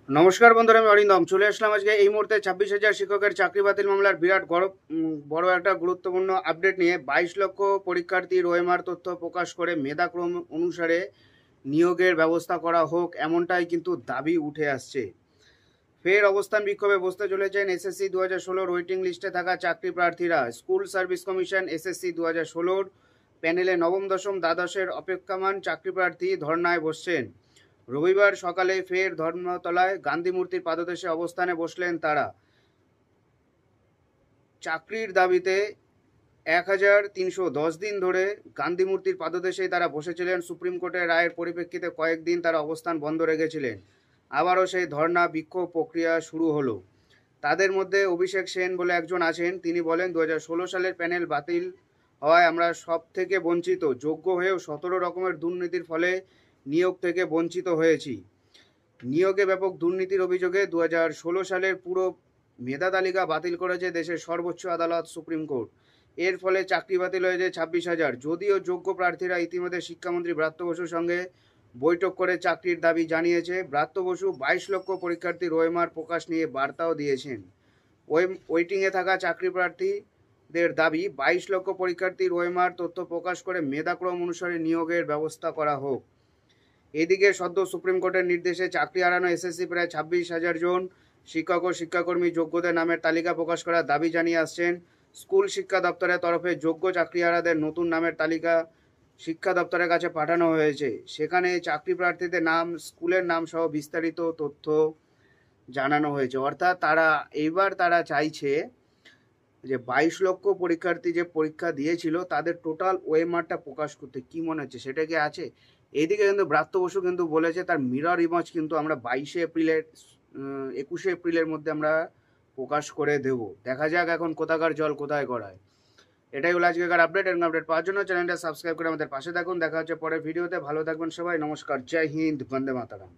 নমস্কার বন্ধুরা, আমি অরিন্দম চলে আসলাম আজকে এই মুহূর্তে 26,000 শিক্ষকের চাকরি বাতিল মামলার বিরাট বড় একটা গুরুত্বপূর্ণ আপডেট নিয়ে। 22 লক্ষ পরীক্ষার্থীর ওএমআর তথ্য প্রকাশ করে মেধাক্রম অনুসারে নিয়োগের ব্যবস্থা করা হোক, এমনটাই কিন্তু দাবি উঠে আসছে। ফের অবস্থান বিক্ষোভে বসতে চলেছেন এসএসসি 2016 ওয়েটিং লিস্টে থাকা চাকরি প্রার্থীরা। স্কুল সার্ভিস কমিশন এসএসসি 2016 প্যানেলে নবম দশম দ্বাদশের অপেক্ষমান চাকরি প্রার্থী ধর্নায় বসছেন। রবিবার সকালে ফের ধর্মতলায় গান্ধী মূর্তির পাদদেশে অবস্থানে বসলেন তারা। চাকরির দাবিতে 1310 দিন ধরে গান্ধী মূর্তির পাদদেশেই তারা বসেছিলেন। সুপ্রিম কোর্টের রায়ের পরিপ্রেক্ষিতে কয়েকদিন তারা অবস্থান বন্ধ রেখেছিলেন। আবারও সেই ধর্না বিক্ষোভ প্রক্রিয়া শুরু হলো। তাদের মধ্যে অভিষেক সেন বলে একজন আছেন, তিনি বলেন 2016 সালের প্যানেল বাতিল হওয়ায় আমরা সব থেকে বঞ্চিত, যোগ্য হয়েও 17 রকমের দুর্নীতির ফলে নিয়োগ থেকে বঞ্চিত হয়েছি। নিয়োগে ব্যাপক দুর্নীতির অভিযোগে 2016 সালের পুরো মেধা তালিকা বাতিল করেছে দেশের সর্বোচ্চ আদালত সুপ্রিম কোর্ট। এর ফলে চাকরি বাতিল হয়েছে 26,000। যদিও যোগ্য প্রার্থীরা ইতিমধ্যে শিক্ষামন্ত্রী ব্রাত্য বসুর সঙ্গে বৈঠক করে চাকরির দাবি জানিয়েছে। ব্রাত্য বসু 22 লক্ষ পরীক্ষার্থীর ওএমআর প্রকাশ নিয়ে বার্তাও দিয়েছেন। ওয়েটিংয়ে থাকা চাকরি প্রার্থীদের দাবি 22 লক্ষ পরীক্ষার্থীর ওএমআর তথ্য প্রকাশ করে মেধাক্রম অনুসারে নিয়োগের ব্যবস্থা করা হোক। এদিকে সদ্য সুপ্রিম কোর্টের নির্দেশে চাকরি হারানো এসএসসি প্রায় 26,000 জন শিক্ষক ও শিক্ষাকর্মী যোগ্যদের নামের তালিকা প্রকাশ করার দাবি জানিয়ে আসছেন। স্কুল শিক্ষা দপ্তরের তরফে যোগ্য চাকরিহারাদের নতুন নামের তালিকা শিক্ষা দপ্তরের কাছে পাঠানো হয়েছে। সেখানে চাকরি প্রার্থীদের নাম, স্কুলের নাম সহ বিস্তারিত তথ্য জানানো হয়েছে। অর্থাৎ তারা চাইছে যে 22 লক্ষ পরীক্ষার্থী যে পরীক্ষা দিয়েছিল তাদের টোটাল ওএমআরটা প্রকাশ করতে। কি মনে হচ্ছে সেটা কি আছে? এইদিকে কিন্তু ব্রাত্য বসু কিন্তু বলেছে তার মিরর ইমেজ কিন্তু আমরা 21শে এপ্রিলের মধ্যে আমরা প্রকাশ করে দেব। দেখা যাক এখন কোথাকার জল কোথায় গড়ায়। এটাই হলো আজকের আপডেট। এরকম আপডেট পাওয়ার জন্য চ্যানেলটা সাবস্ক্রাইব করে আমাদের পাশে থাকুন। দেখা হচ্ছে পরের ভিডিওতে। ভালো থাকবেন সবাই। নমস্কার, জয় হিন্দ, বন্দে মাতরম।